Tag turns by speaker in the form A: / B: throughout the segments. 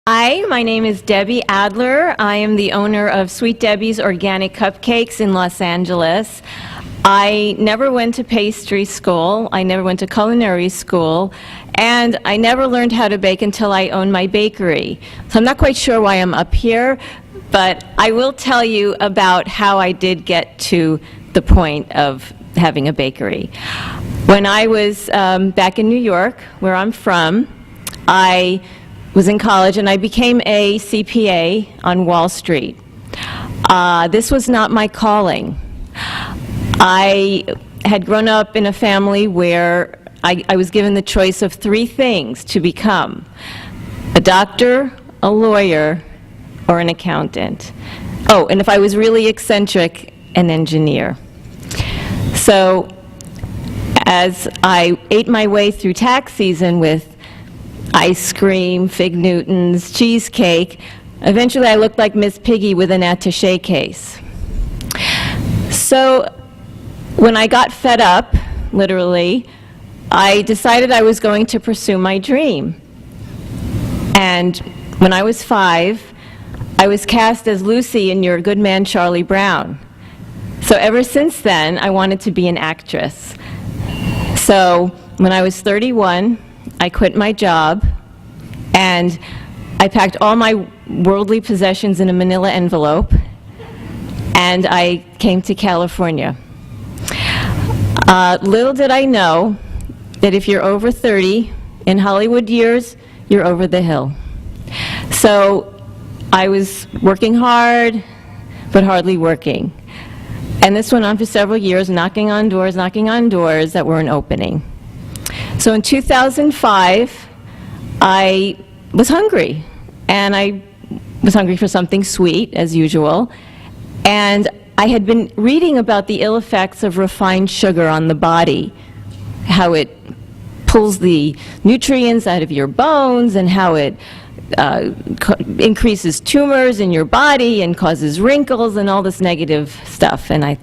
A: Hi, my name is Debbie Adler. I am the owner of Sweet Debbie's Organic Cupcakes in Los Angeles. I never went to pastry school, I never went to culinary school, and I never learned how to bake until I owned my bakery. So I'm not quite sure why I'm up here, but I will tell you about how I did get to the point of having a bakery. When I was back in New York, where I'm from, I was in college and I became a CPA on Wall Street. This was not my calling. I had grown up in a family where I was given the choice of three things to become: a doctor, a lawyer, or an accountant. Oh, and if I was really eccentric, an engineer. So as I ate my way through tax season with ice cream, Fig Newtons, cheesecake, eventually I looked like Miss Piggy with an attaché case. So when I got fed up, literally, I decided I was going to pursue my dream. And when I was 5, I was cast as Lucy in Your Good Man, Charlie Brown. So ever since then, I wanted to be an actress. So when I was 31, I quit my job, and I packed all my worldly possessions in a manila envelope, and I came to California. Little did I know that if you're over 30, in Hollywood years, you're over the hill. So I was working hard, but hardly working. And this went on for several years, knocking on doors that weren't opening. So in 2005, I was hungry, and I was hungry for something sweet, as usual, and I had been reading about the ill effects of refined sugar on the body, how it pulls the nutrients out of your bones, and how it increases tumors in your body and causes wrinkles and all this negative stuff, and I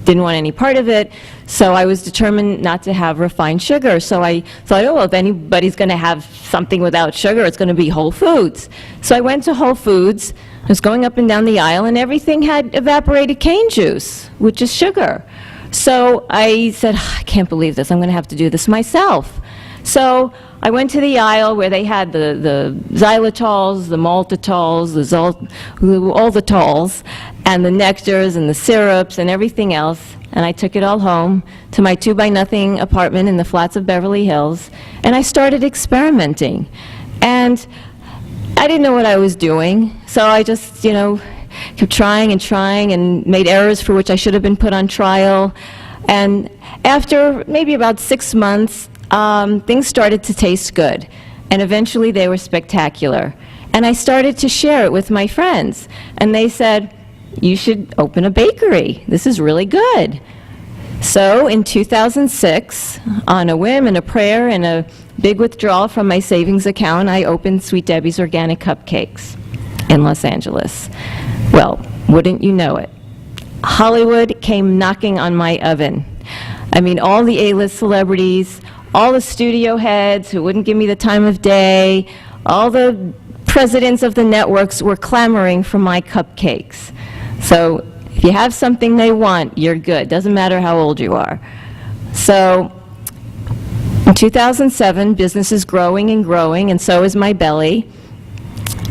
A: didn't want any part of it, so I was determined not to have refined sugar. So I thought, oh, well, if anybody's going to have something without sugar, it's going to be Whole Foods. So I went to Whole Foods, I was going up and down the aisle, and everything had evaporated cane juice, which is sugar. So I said, I can't believe this, I'm going to have to do this myself. So I went to the aisle where they had the xylitols, the maltitols, all the tols, and the nectars and the syrups and everything else, and I took it all home to my 2-by-0 apartment in the flats of Beverly Hills, and I started experimenting. And I didn't know what I was doing, so I just, kept trying and made errors for which I should have been put on trial. And after maybe about 6 months, things started to taste good, and eventually they were spectacular. And I started to share it with my friends, and they said, you should open a bakery. This is really good. So in 2006, on a whim and a prayer and a big withdrawal from my savings account, I opened Sweet Debbie's Organic Cupcakes in Los Angeles. Well, wouldn't you know it, Hollywood came knocking on my oven. I mean, all the A-list celebrities, all the studio heads who wouldn't give me the time of day, all the presidents of the networks were clamoring for my cupcakes. So if you have something they want, you're good. Doesn't matter how old you are. So in 2007, business is growing and growing, and so is my belly.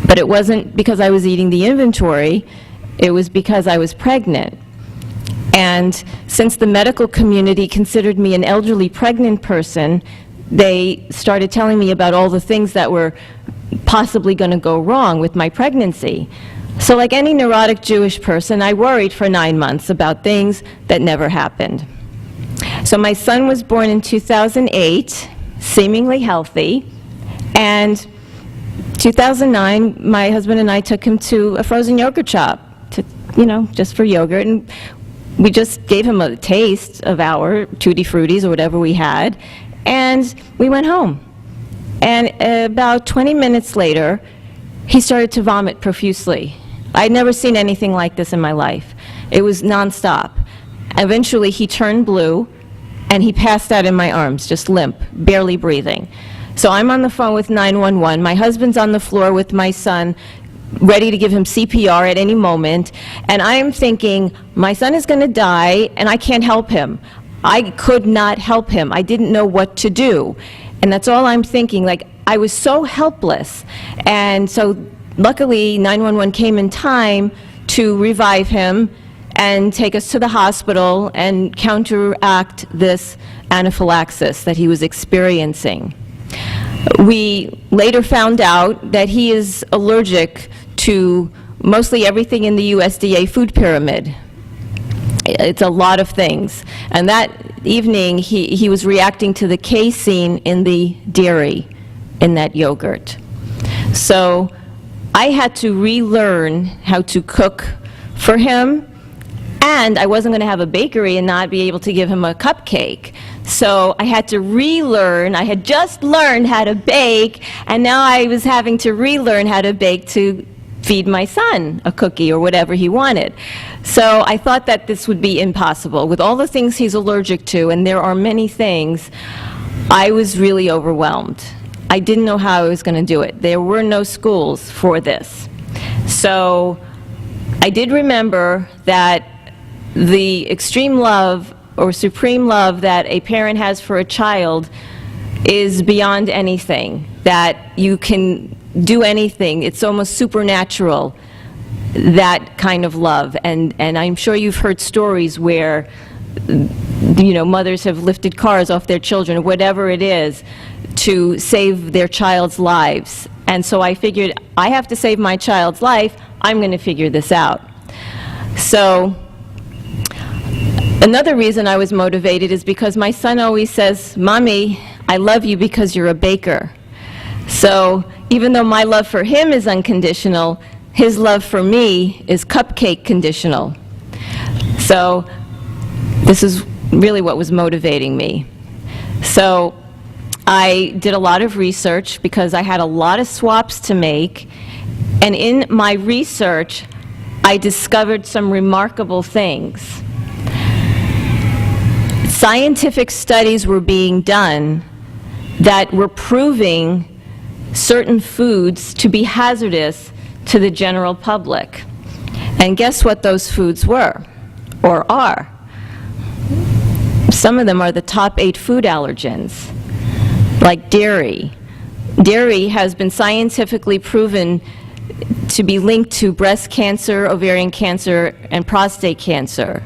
A: But it wasn't because I was eating the inventory. It was because I was pregnant. And since the medical community considered me an elderly pregnant person, they started telling me about all the things that were possibly going to go wrong with my pregnancy. So like any neurotic Jewish person, I worried for 9 months about things that never happened. So my son was born in 2008, seemingly healthy, and 2009, my husband and I took him to a frozen yogurt shop, just for yogurt, and we just gave him a taste of our Tutti Fruttis or whatever we had, and we went home. And about 20 minutes later, he started to vomit profusely. I'd never seen anything like this in my life. It was nonstop. Eventually, he turned blue, and he passed out in my arms, just limp, barely breathing. So I'm on the phone with 911. My husband's on the floor with my son, ready to give him CPR at any moment. And I'm thinking, my son is going to die, and I can't help him. I could not help him. I didn't know what to do. And that's all I'm thinking. Like, I was so helpless. And so luckily, 911 came in time to revive him and take us to the hospital and counteract this anaphylaxis that he was experiencing. We later found out that he is allergic to mostly everything in the USDA food pyramid. It's a lot of things. And that evening, he was reacting to the casein in the dairy in that yogurt. So I had to relearn how to cook for him, and I wasn't going to have a bakery and not be able to give him a cupcake. So I had to relearn. I had just learned how to bake, and now I was having to relearn how to bake to feed my son a cookie or whatever he wanted. So I thought that this would be impossible. With all the things he's allergic to, and there are many things, I was really overwhelmed. I didn't know how I was going to do it. There were no schools for this. So I did remember that the extreme love or supreme love that a parent has for a child is beyond anything, that you can do anything. It's almost supernatural, that kind of love. And I'm sure you've heard stories where, you know, mothers have lifted cars off their children, whatever it is, to save their child's lives. And so I figured, I have to save my child's life, I'm going to figure this out. So another reason I was motivated is because my son always says, "Mommy, I love you because you're a baker." So even though my love for him is unconditional, his love for me is cupcake conditional. So this is really what was motivating me. So I did a lot of research because I had a lot of swaps to make, and in my research, I discovered some remarkable things. Scientific studies were being done that were proving certain foods to be hazardous to the general public. And guess what those foods were, or are? Some of them are the top 8 food allergens, like dairy. Dairy has been scientifically proven to be linked to breast cancer, ovarian cancer, and prostate cancer.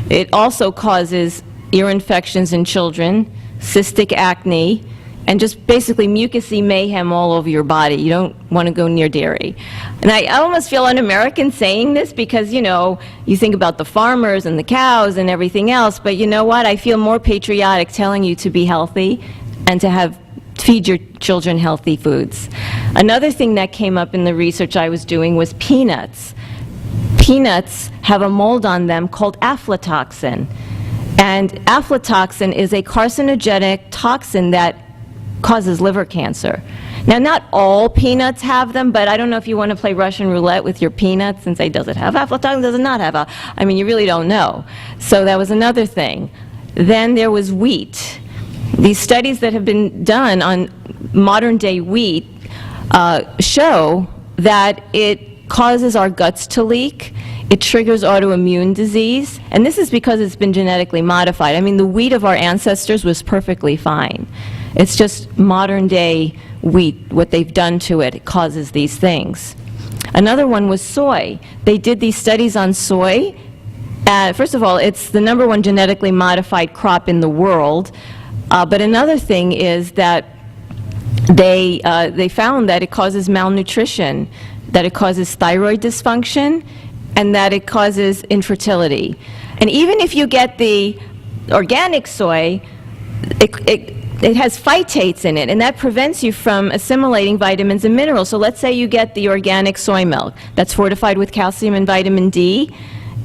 A: It also causes ear infections in children, cystic acne, and just basically mucousy mayhem all over your body. You don't want to go near dairy. And I almost feel un-American saying this because, you know, you think about the farmers and the cows and everything else, but you know what? I feel more patriotic telling you to be healthy and to feed your children healthy foods. Another thing that came up in the research I was doing was peanuts. Peanuts have a mold on them called aflatoxin. And aflatoxin is a carcinogenic toxin that causes liver cancer. Now, not all peanuts have them, but I don't know if you want to play Russian roulette with your peanuts and say, does it have aflatoxin, does it not have I mean, you really don't know. So that was another thing. Then there was wheat. These studies that have been done on modern-day wheat show that it causes our guts to leak. It triggers autoimmune disease, and this is because it's been genetically modified. I mean, the wheat of our ancestors was perfectly fine. It's just modern-day wheat, what they've done to it, it causes these things. Another one was soy. They did these studies on soy. First of all, it's the #1 genetically modified crop in the world. But another thing is that they found that it causes malnutrition, that it causes thyroid dysfunction, and that it causes infertility. And even if you get the organic soy, it has phytates in it, and that prevents you from assimilating vitamins and minerals. So let's say you get the organic soy milk that's fortified with calcium and vitamin D.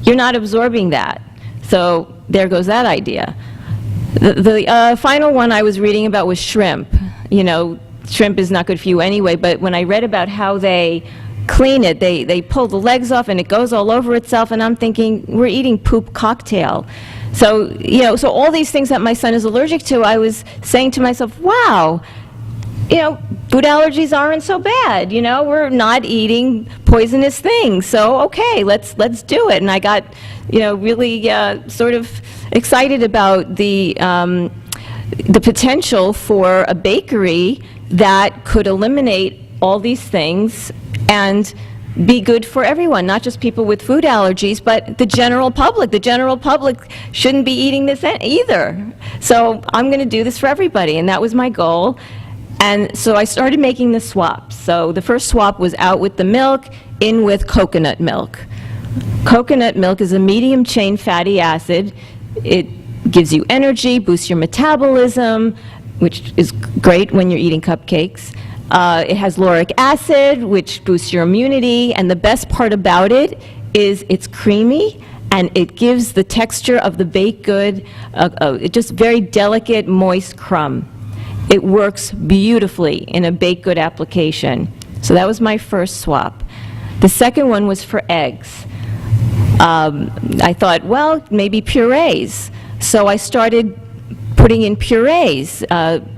A: You're not absorbing that. So there goes that idea. The final one I was reading about was shrimp. You know, shrimp is not good for you anyway, but when I read about how they clean it, they pull the legs off and it goes all over itself, and I'm thinking, we're eating poop cocktail. So, you know, so all these things that my son is allergic to, I was saying to myself, wow, food allergies aren't so bad, we're not eating poisonous things, so okay, let's do it. And I got, really sort of excited about the potential for a bakery that could eliminate all these things and be good for everyone, not just people with food allergies, but the general public. The general public shouldn't be eating this either. So I'm going to do this for everybody, and that was my goal. And so I started making the swaps. So the first swap was out with the milk, in with coconut milk. Coconut milk is a medium-chain fatty acid. It gives you energy, boosts your metabolism, which is great when you're eating cupcakes. It has lauric acid, which boosts your immunity, and the best part about it is it's creamy, and it gives the texture of the baked good just very delicate, moist crumb. It works beautifully in a baked good application. So that was my first swap. The second one was for eggs. I thought, well, maybe purees. So I started putting in purees,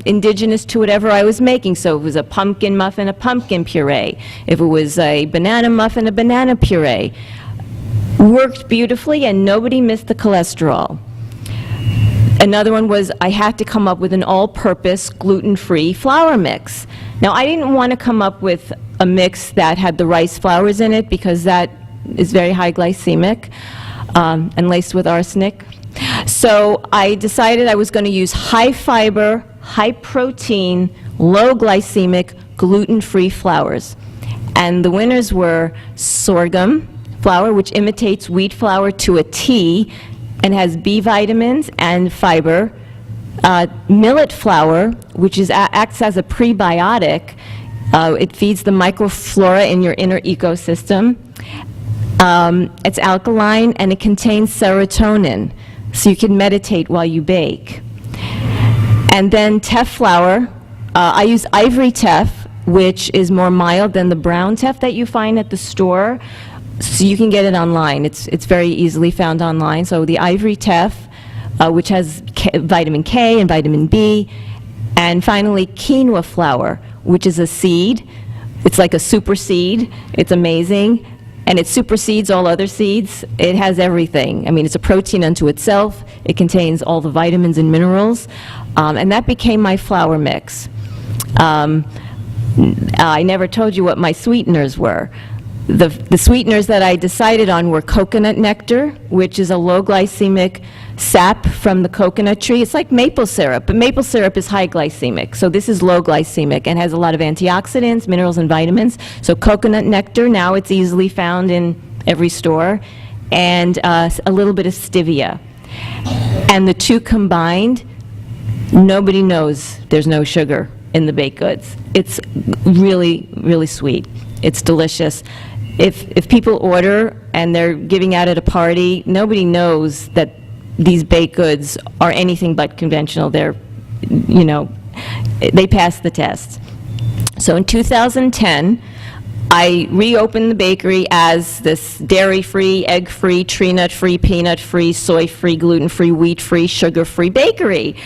A: indigenous to whatever I was making. So if it was a pumpkin muffin, a pumpkin puree. If it was a banana muffin, a banana puree. Worked beautifully, and nobody missed the cholesterol. Another one was I had to come up with an all-purpose gluten-free flour mix. Now, I didn't want to come up with a mix that had the rice flours in it, because that is very high glycemic and laced with arsenic. So I decided I was going to use high-fiber, high-protein, low-glycemic, gluten-free flours. And the winners were sorghum flour, which imitates wheat flour to a T and has B vitamins and fiber. Millet flour, which acts as a prebiotic. It feeds the microflora in your inner ecosystem. It's alkaline, and it contains serotonin, so you can meditate while you bake. And then teff flour. I use ivory teff, which is more mild than the brown teff that you find at the store. So you can get it online. It's very easily found online. So the ivory teff, which has vitamin K and vitamin B. And finally, quinoa flour, which is a seed. It's like a super seed. It's amazing. And it supersedes all other seeds. It has everything. I mean, it's a protein unto itself. It contains all the vitamins and minerals. And that became my flour mix. I never told you what my sweeteners were. The sweeteners that I decided on were coconut nectar, which is a low-glycemic sap from the coconut tree. It's like maple syrup, but maple syrup is high glycemic. So this is low glycemic and has a lot of antioxidants, minerals, and vitamins. So coconut nectar, now it's easily found in every store, and a little bit of stevia. And the two combined, nobody knows there's no sugar in the baked goods. It's really, really sweet. It's delicious. If people order and they're giving out at a party, nobody knows that these baked goods are anything but conventional. They're, they pass the test. So in 2010, I reopened the bakery as this dairy-free, egg-free, tree nut-free, peanut-free, soy-free, gluten-free, wheat-free, sugar-free bakery.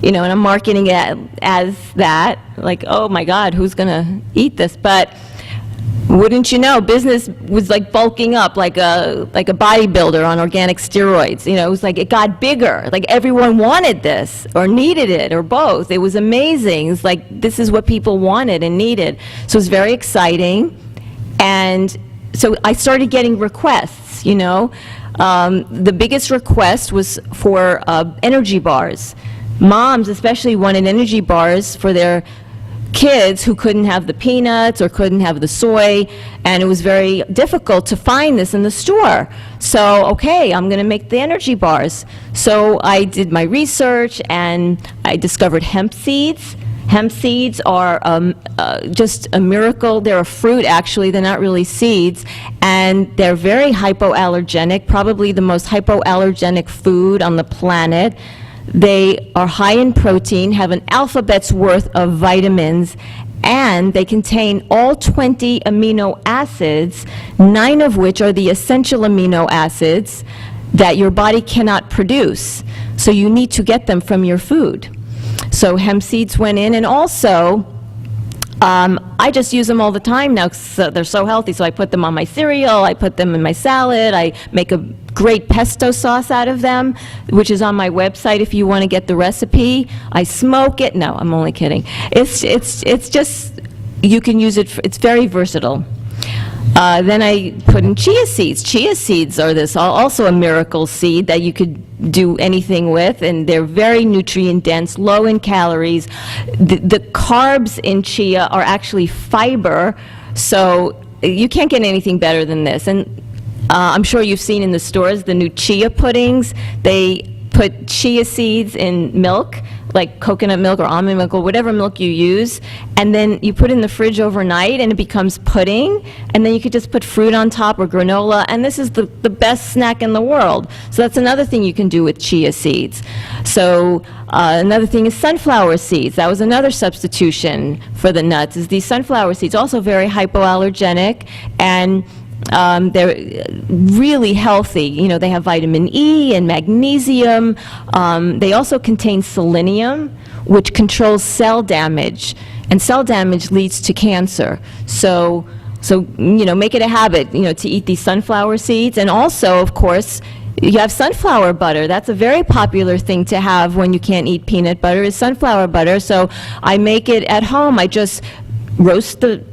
A: And I'm marketing it as that, like, oh my God, who's gonna eat this? But wouldn't you know, business was like bulking up like a bodybuilder on organic steroids. It was like it got bigger. Like everyone wanted this or needed it or both. It was amazing. It's like this is what people wanted and needed. So it was very exciting. And so I started getting requests, The biggest request was for energy bars. Moms especially wanted energy bars for their kids who couldn't have the peanuts or couldn't have the soy, and it was very difficult to find this in the store. So, okay, I'm going to make the energy bars. So I did my research, and I discovered hemp seeds. Hemp seeds are just a miracle. They're a fruit, actually. They're not really seeds, and they're very hypoallergenic, probably the most hypoallergenic food on the planet. They are high in protein, have an alphabet's worth of vitamins, and they contain all 20 amino acids, 9 of which are the essential amino acids that your body cannot produce. So you need to get them from your food. So hemp seeds went in, and also I just use them all the time now 'cause they're so healthy. So I put them on my cereal, I put them in my salad, I make a great pesto sauce out of them, which is on my website if you want to get the recipe. I smoke it. No, I'm only kidding. It's just, you can use it, it's very versatile. Then I put in chia seeds. Chia seeds are also a miracle seed that you could do anything with, and they're very nutrient dense, low in calories. The carbs in chia are actually fiber, so you can't get anything better than this. And I'm sure you've seen in the stores the new chia puddings. They put chia seeds in milk, like coconut milk or almond milk or whatever milk you use, and then you put it in the fridge overnight and it becomes pudding, and then you could just put fruit on top or granola, and this is the best snack in the world. So that's another thing you can do with chia seeds. So another thing is sunflower seeds. That was another substitution for the nuts, is these sunflower seeds, also very hypoallergenic, and they're really healthy. You know, they have vitamin E and magnesium. They also contain selenium, which controls cell damage, and cell damage leads to cancer. So you know, make it a habit, you know, to eat these sunflower seeds. And also, of course, you have sunflower butter. That's a very popular thing to have when you can't eat peanut butter, is sunflower butter. So I make it at home. I just roast the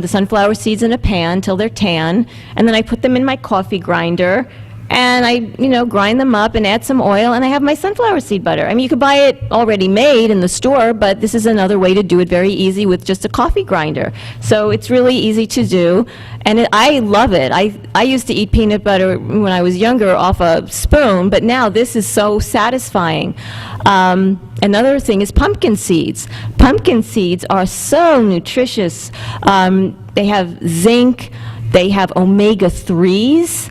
A: sunflower seeds in a pan till they're tan, and then I put them in my coffee grinder, and I, grind them up and add some oil, and I have my sunflower seed butter. I mean, you could buy it already made in the store, but this is another way to do it very easy with just a coffee grinder. So it's really easy to do, and I love it. I used to eat peanut butter when I was younger off a spoon, but now this is so satisfying. Another thing is pumpkin seeds. Pumpkin seeds are so nutritious. They have zinc, they have omega-3s.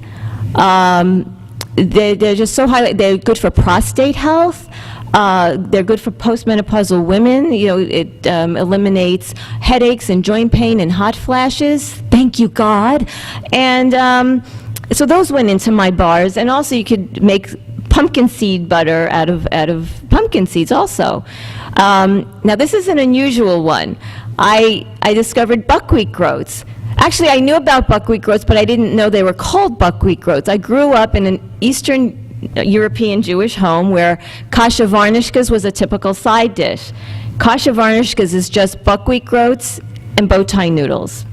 A: They're just so highly, they're good for prostate health. They're good for postmenopausal women. It eliminates headaches and joint pain and hot flashes. Thank you, God. And so those went into my bars. And also you could make pumpkin seed butter out of pumpkin seeds also. Now this is an unusual one. I discovered buckwheat groats. Actually, I knew about buckwheat groats, but I didn't know they were called buckwheat groats. I grew up in an Eastern European Jewish home where kasha varnishkas was a typical side dish. Kasha varnishkas is just buckwheat groats and bow tie noodles.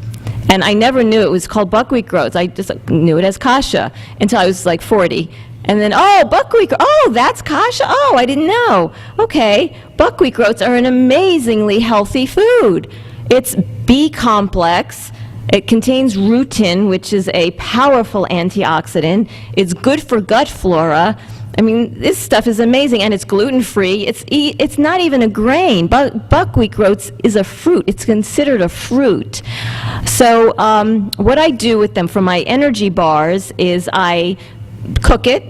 A: And I never knew it was called buckwheat groats. I just knew it as kasha until I was like 40. And then, buckwheat, that's kasha? Oh, I didn't know. Okay, buckwheat groats are an amazingly healthy food. It's B complex. It contains rutin, which is a powerful antioxidant. It's good for gut flora. I mean, this stuff is amazing, and it's gluten-free. It's not even a grain. Buckwheat groats is a fruit. It's considered a fruit. So what I do with them for my energy bars is I cook it,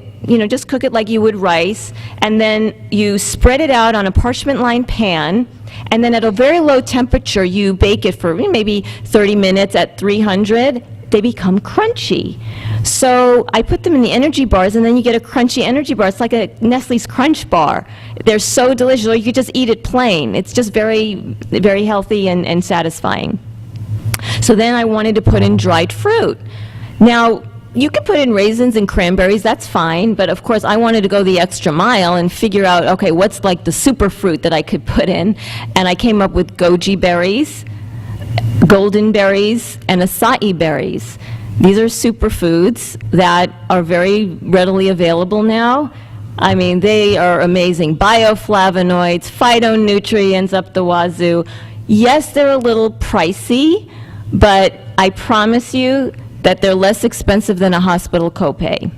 A: just cook it like you would rice, and then you spread it out on a parchment-lined pan, and then at a very low temperature, you bake it for maybe 30 minutes at 300. They become crunchy. So I put them in the energy bars, and then you get a crunchy energy bar. It's like a Nestle's Crunch bar. They're so delicious, or you could just eat it plain. It's just very, very healthy and satisfying. So then I wanted to put in dried fruit. Now, you can put in raisins and cranberries, that's fine, but of course I wanted to go the extra mile and figure out, okay, what's like the super fruit that I could put in, and I came up with goji berries, golden berries, and acai berries. These are superfoods that are very readily available now. I mean, they are amazing. Bioflavonoids, phytonutrients up the wazoo. Yes, they're a little pricey, but I promise you that they're less expensive than a hospital copay.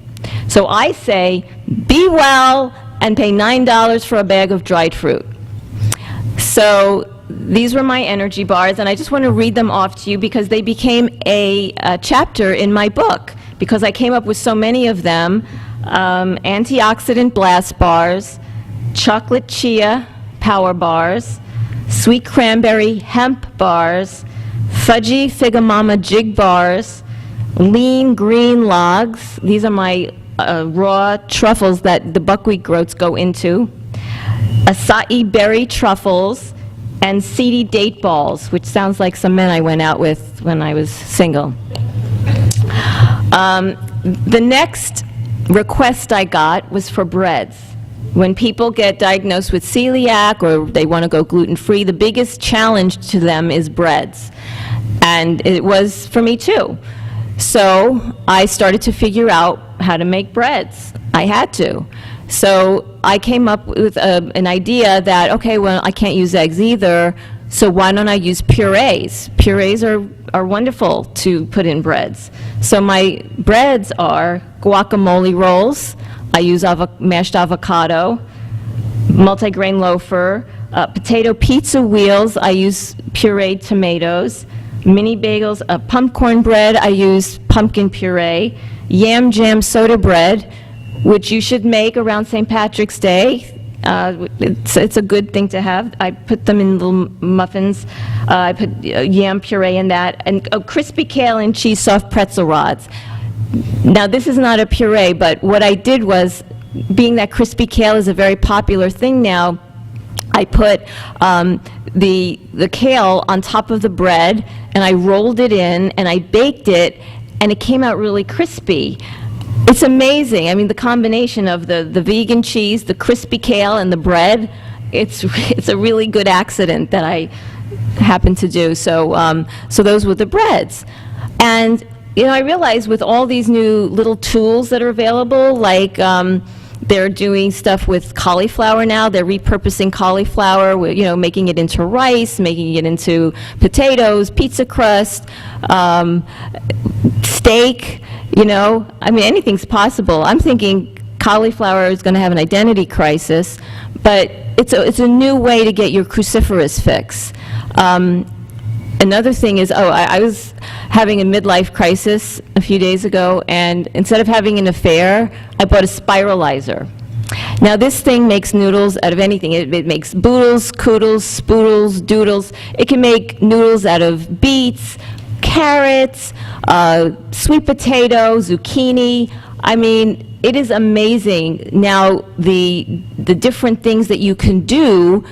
A: So I say, be well and pay $9 for a bag of dried fruit. So these were my energy bars, and I just want to read them off to you because they became a chapter in my book because I came up with so many of them. Antioxidant blast bars, chocolate chia power bars, sweet cranberry hemp bars, fudgy Figamama jig bars, lean green logs. These are my raw truffles that the buckwheat groats go into. Acai berry truffles, and seedy date balls, which sounds like some men I went out with when I was single. The next request I got was for breads. When people get diagnosed with celiac or they want to go gluten-free, the biggest challenge to them is breads. And it was for me too. So I started to figure out how to make breads. I had to. So I came up with an idea that, okay, well, I can't use eggs either, so why don't I use purees? Purees are wonderful to put in breads. So my breads are guacamole rolls. I use mashed avocado, multigrain loafer, potato pizza wheels. I use pureed tomatoes, mini bagels, pumpkin bread. I use pumpkin puree, yam jam soda bread, which you should make around St. Patrick's Day. It's a good thing to have. I put them in little muffins. I put yam puree in that, and crispy kale and cheese soft pretzel rods. Now, this is not a puree, but what I did was, being that crispy kale is a very popular thing now, I put the kale on top of the bread, and I rolled it in, and I baked it, and it came out really crispy. It's amazing. I mean, the combination of the vegan cheese, the crispy kale, and the bread, it's a really good accident that I happened to do. So, so those were the breads. And, you know, I realized with all these new little tools that are available, like they're doing stuff with cauliflower now. They're repurposing cauliflower, you know, making it into rice, making it into potatoes, pizza crust, steak, you know. I mean, anything's possible. I'm thinking cauliflower is going to have an identity crisis, but it's a new way to get your cruciferous fix. Another thing is, I was having a midlife crisis a few days ago, and instead of having an affair, I bought a spiralizer. Now, this thing makes noodles out of anything. It makes boodles, koodles, spoodles, doodles. It can make noodles out of beets, carrots, sweet potato, zucchini. I mean, it is amazing now the different things that you can do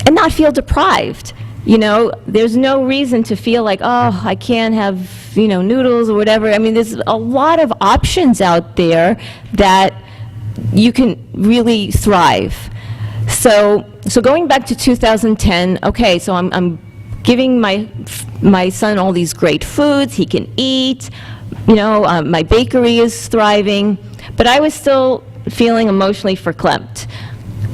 A: and not feel deprived. You know, there's no reason to feel like, oh, I can't have, you know, noodles or whatever. I mean, there's a lot of options out there that you can really thrive. So going back to 2010, okay, so I'm giving my son all these great foods he can eat. You know, my bakery is thriving, but I was still feeling emotionally verklempt.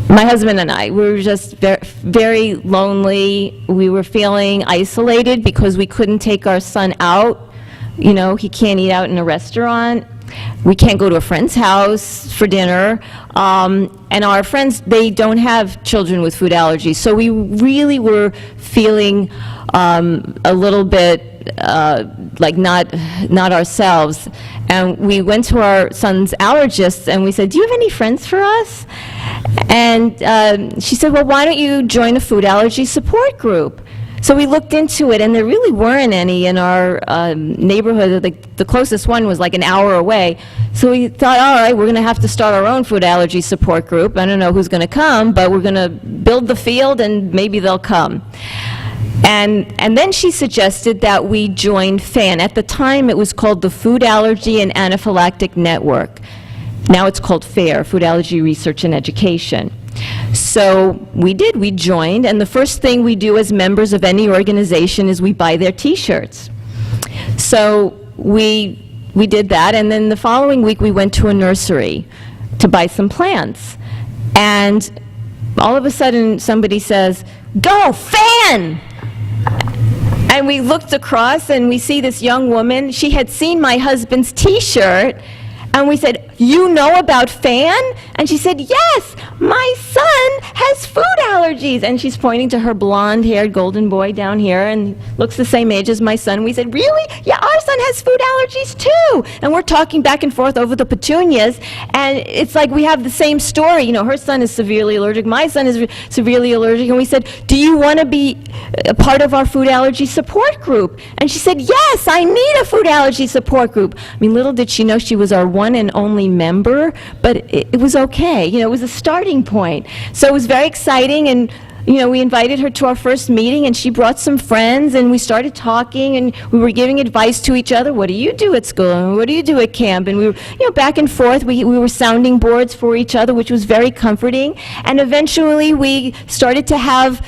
A: My husband and I, we were just very lonely. We were feeling isolated because we couldn't take our son out. You know, he can't eat out in a restaurant. We can't go to a friend's house for dinner. And our friends, they don't have children with food allergies. So we really were feeling a little bit like not ourselves. And we went to our son's allergist and we said, do you have any friends for us? And she said, well, why don't you join a food allergy support group? So we looked into it, and there really weren't any in our neighborhood. The closest one was like an hour away. So we thought, all right, we're going to have to start our own food allergy support group. I don't know who's going to come, but we're going to build the field, and maybe they'll come. And then she suggested that we join FAN. At the time, it was called the Food Allergy and Anaphylactic Network. Now it's called FAIR, Food Allergy Research and Education. So we joined, and the first thing we do as members of any organization is we buy their T-shirts. So we did that, and then the following week we went to a nursery to buy some plants. And all of a sudden somebody says, "Go, FAN!" And we looked across and we see this young woman. She had seen my husband's T-shirt, and we said, "You know about FAN?" And she said, "Yes, my son has food allergies." And she's pointing to her blonde-haired golden boy down here, and looks the same age as my son. We said, "Really? Yeah, our son has food allergies too." And we're talking back and forth over the petunias, and it's like we have the same story. You know, her son is severely allergic, my son is severely allergic, and we said, "Do you want to be a part of our food allergy support group?" And she said, "Yes, I need a food allergy support group." I mean, little did she know she was our one and only member, but it was okay. You know, it was a starting point. So it was very exciting, and we invited her to our first meeting, and she brought some friends, and we started talking, and we were giving advice to each other. What do you do at school? And what do you do at camp? And we were, back and forth. We were sounding boards for each other, which was very comforting. And eventually, we started to have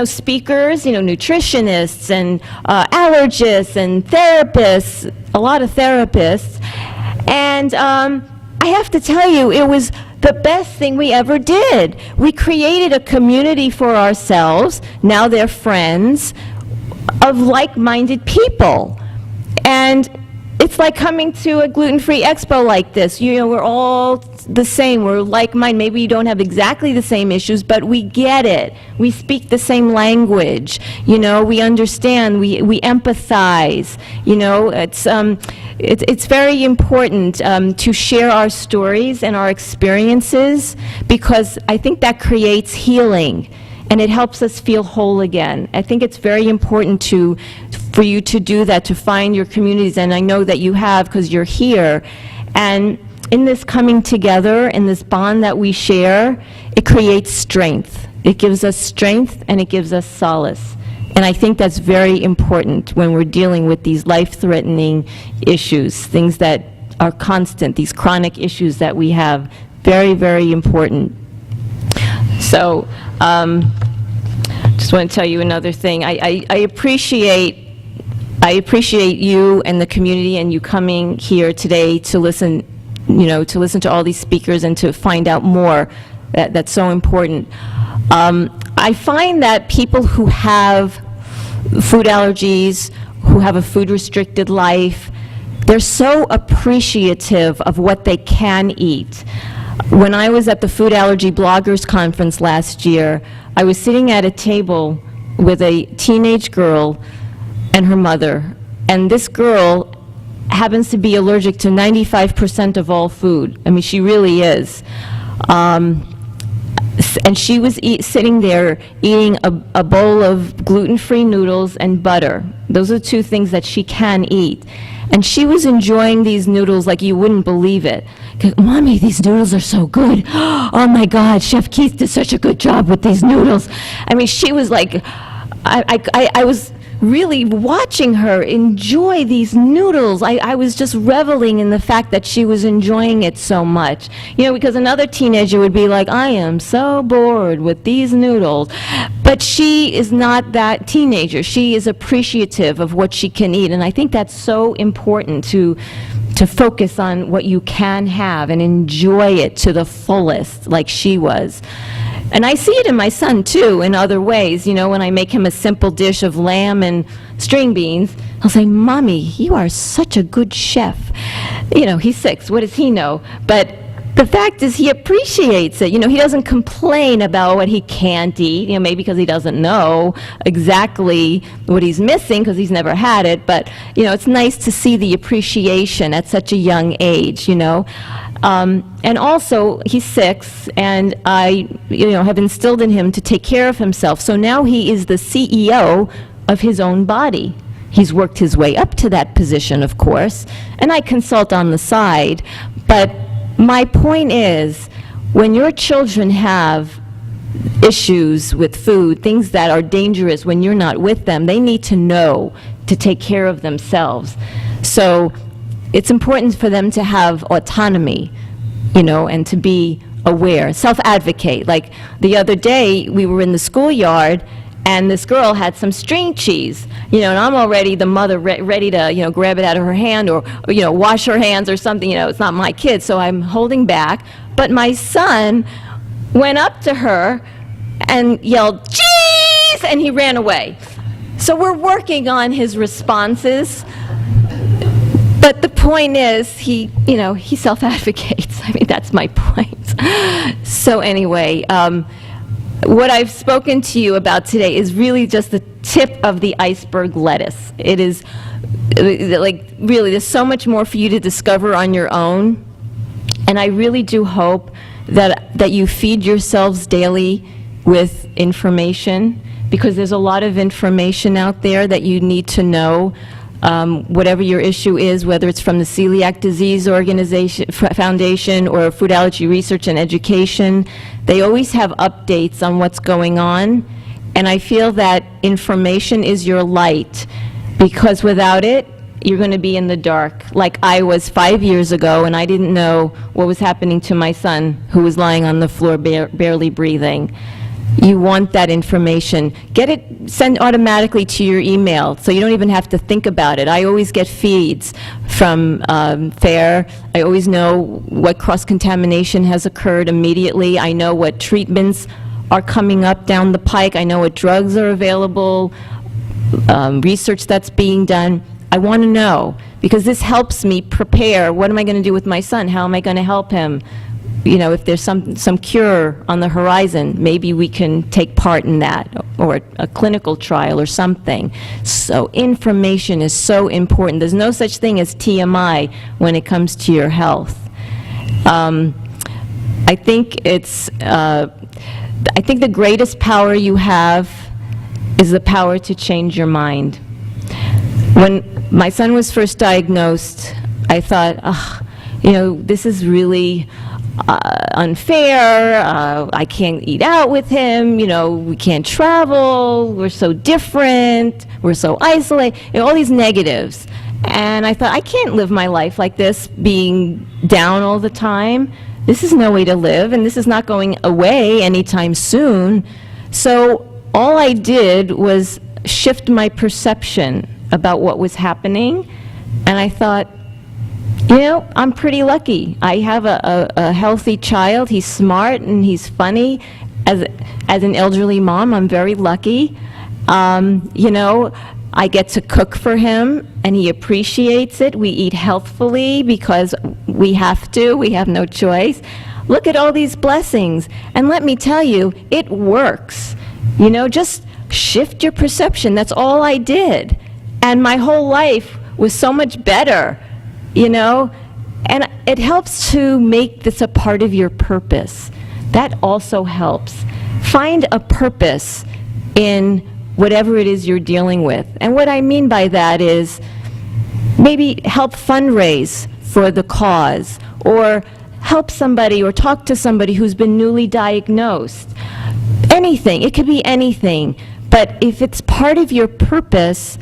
A: speakers, nutritionists and allergists and therapists, a lot of therapists. And I have to tell you, it was the best thing we ever did. We created a community for ourselves, now they're friends, of like-minded people. And it's like coming to a gluten-free expo like this. We're all the same. We're like-minded. Maybe you don't have exactly the same issues, but we get it. We speak the same language. We understand. We empathize. It's very important to share our stories and our experiences, because I think that creates healing, and it helps us feel whole again. I think it's very important for you to do that, to find your communities, and I know that you have, because you're here. And in this coming together, in this bond that we share, it creates strength. It gives us strength, and it gives us solace. And I think that's very important when we're dealing with these life-threatening issues, things that are constant, these chronic issues that we have. Very, very important. So, just want to tell you another thing. I appreciate you and the community, and you coming here today to listen, to all these speakers and to find out more. That's so important. I find that people who have food allergies, who have a food-restricted life, they're so appreciative of what they can eat. When I was at the Food Allergy Bloggers Conference last year, I was sitting at a table with a teenage girl and her mother, and this girl happens to be allergic to 95% of all food. I mean, she really is. And she was sitting there eating a bowl of gluten-free noodles and butter. Those are two things that she can eat. And she was enjoying these noodles like you wouldn't believe it. Mommy, these noodles are so good. Oh my God, Chef Keith did such a good job with these noodles. I mean, she was like, I was really watching her enjoy these noodles. I was just reveling in the fact that she was enjoying it so much. Because another teenager would be like, I am so bored with these noodles. But she is not that teenager. She is appreciative of what she can eat. And I think that's so important to focus on what you can have and enjoy it to the fullest, like she was. And I see it in my son, too, in other ways. When I make him a simple dish of lamb and string beans, I'll say, Mommy, you are such a good chef. He's 6. What does he know? But the fact is, he appreciates it. He doesn't complain about what he can't eat, maybe because he doesn't know exactly what he's missing because he's never had it. But, it's nice to see the appreciation at such a young age, And also, he's 6, and I, have instilled in him to take care of himself. So now he is the CEO of his own body. He's worked his way up to that position, of course, and I consult on the side. But my point is, when your children have issues with food, things that are dangerous when you're not with them, they need to know to take care of themselves. So it's important for them to have autonomy, and to be aware, self-advocate. Like the other day, we were in the schoolyard, and this girl had some string cheese, and I'm already the mother ready to, grab it out of her hand or, wash her hands or something. It's not my kid, so I'm holding back. But my son went up to her and yelled, "Cheese!" and he ran away. So we're working on his responses. But the point is, he self-advocates. I mean, that's my point. So anyway, what I've spoken to you about today is really just the tip of the iceberg lettuce. It is, like, really, there's so much more for you to discover on your own. And I really do hope that you feed yourselves daily with information, because there's a lot of information out there that you need to know. whatever your issue is, whether it's from the Celiac Disease Foundation or Food Allergy Research and Education. They always have updates on what's going on, and I feel that information is your light, because without it, you're going to be in the dark, like I was 5 years ago, and I didn't know what was happening to my son, who was lying on the floor barely breathing. You want that information. Get it sent automatically to your email, so you don't even have to think about it. I always get feeds from FARE. I always know what cross-contamination has occurred immediately. I know what treatments are coming up down the pike. I know what drugs are available, research that's being done. I want to know, because this helps me prepare. What am I going to do with my son? How am I going to help him? You know, if there's some cure on the horizon, maybe we can take part in that, or a clinical trial or something. So information is so important. There's no such thing as TMI when it comes to your health. I think the greatest power you have is the power to change your mind. When my son was first diagnosed, I thought, you know, this is really unfair. I can't eat out with him. You know, we can't travel. We're so different. We're so isolated. You know, all these negatives. And I thought, I can't live my life like this, being down all the time. This is no way to live, and this is not going away anytime soon. So all I did was shift my perception about what was happening, and I thought, you know, I'm pretty lucky. I have a healthy child. He's smart and he's funny. As an elderly mom, I'm very lucky. You know, I get to cook for him, and he appreciates it. We eat healthfully because we have to. We have no choice. Look at all these blessings. And let me tell you, it works. You know, just shift your perception. That's all I did. And my whole life was so much better, you know? And it helps to make this a part of your purpose. That also helps. Find a purpose in whatever it is you're dealing with. And what I mean by that is maybe help fundraise for the cause, or help somebody or talk to somebody who's been newly diagnosed. Anything. It could be anything. But if it's part of your purpose,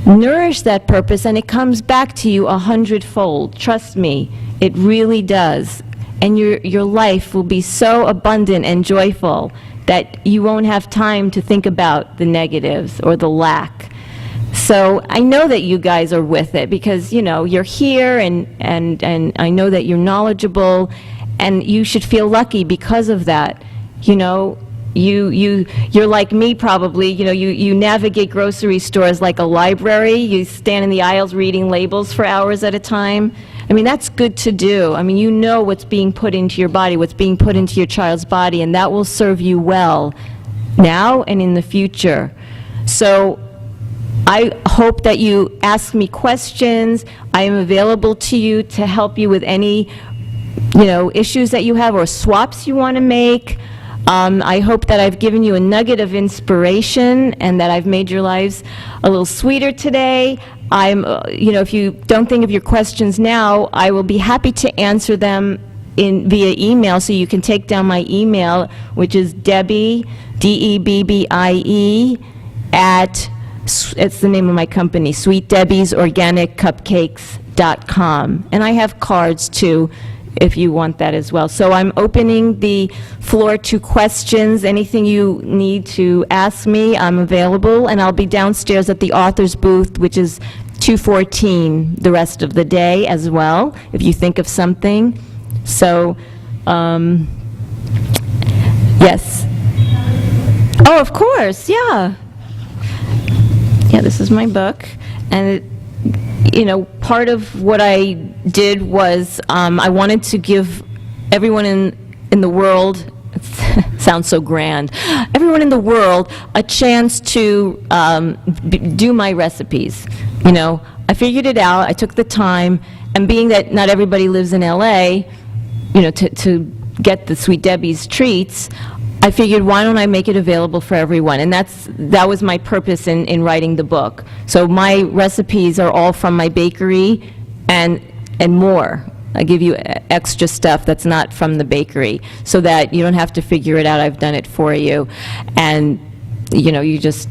A: nourish that purpose, and it comes back to you 100-fold. Trust me, it really does. And your life will be so abundant and joyful that you won't have time to think about the negatives or the lack. So I know that you guys are with it, because, you know, you're here, and I know that you're knowledgeable, and you should feel lucky because of that. You know, you're like me probably. You know, you navigate grocery stores like a library. You stand in the aisles reading labels for hours at a time. I mean, that's good to do. I mean, you know what's being put into your body, what's being put into your child's body, and that will serve you well now and in the future. So I hope that you ask me questions. I am available to you to help you with any, you know, issues that you have or swaps you want to make. I hope that I've given you a nugget of inspiration and that I've made your lives a little sweeter today. You know, if you don't think of your questions now, I will be happy to answer them via email, so you can take down my email, which is Debbie, D-E-B-B-I-E, it's the name of my company, SweetDebbiesOrganicCupcakes.com. And I have cards, too, if you want that as well. So I'm opening the floor to questions. Anything you need to ask me, I'm available, and I'll be downstairs at the author's booth, which is 214 the rest of the day as well, if you think of something. So, yes. Oh, of course, yeah. Yeah, this is my book, and it, you know, part of what I did was I wanted to give everyone in the world, sounds so grand, everyone in the world a chance to do my recipes. You know, I figured it out, I took the time, and being that not everybody lives in LA, you know, to get the Sweet Debbie's treats, I figured, why don't I make it available for everyone? And that was my purpose in writing the book. So my recipes are all from my bakery and more. I give you extra stuff that's not from the bakery, so that you don't have to figure it out. I've done it for you. And, you know, you just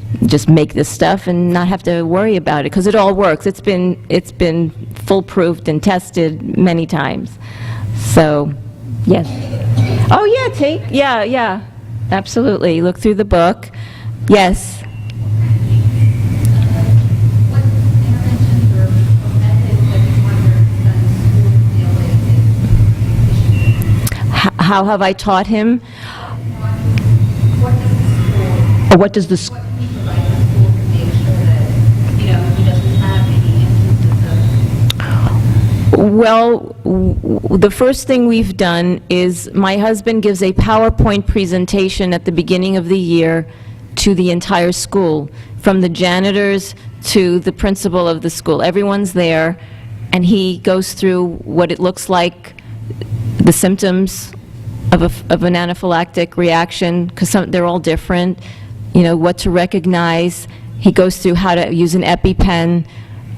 A: make this stuff and not have to worry about it, because it all works. It's been foolproofed and tested many times. So, yes. Oh, yeah, yeah, absolutely. Look through the book. Yes.
B: What interventions or methods have you wondered that schools deal with issues?
A: How have I taught him?
B: What does the school,
A: What does the
B: what can you provide the school to make sure that, you know, he doesn't have any instances of...
A: Well, the first thing we've done is my husband gives a PowerPoint presentation at the beginning of the year to the entire school, from the janitors to the principal of the school. Everyone's there, and he goes through what it looks like, the symptoms of an anaphylactic reaction, because they're all different, you know, what to recognize. He goes through how to use an EpiPen,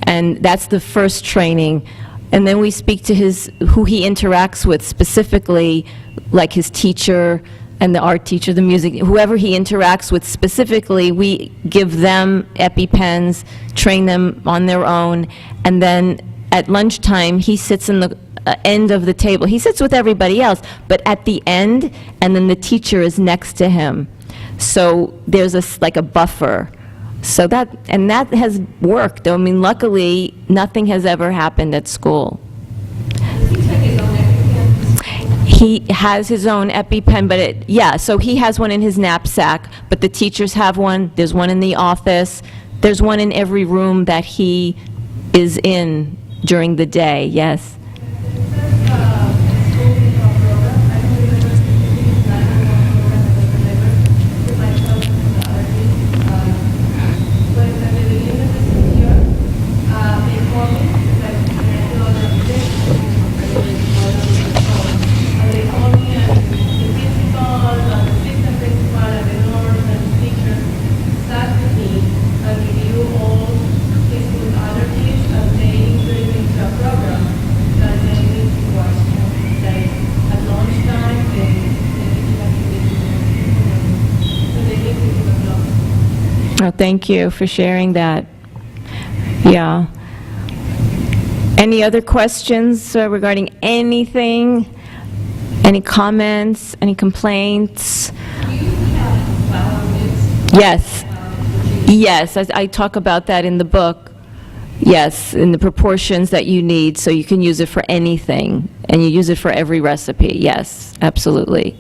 A: and that's the first training. And then we speak to who he interacts with specifically, like his teacher and the art teacher, the music, whoever he interacts with specifically, we give them EpiPens, train them on their own, and then at lunchtime, he sits in the end of the table. He sits with everybody else, but at the end, and then the teacher is next to him. So there's like a buffer. So that has worked. I mean, luckily, nothing has ever happened at school. He has his own EpiPen, but so he has one in his knapsack, but the teachers have one. There's one in the office. There's one in every room that he is in during the day, yes. Oh, thank you for sharing that. Yeah. Any other questions regarding anything? Any comments? Any complaints? Yes. Yes, I talk about that in the book. Yes, in the proportions that you need, so you can use it for anything, and you use it for every recipe. Yes, absolutely.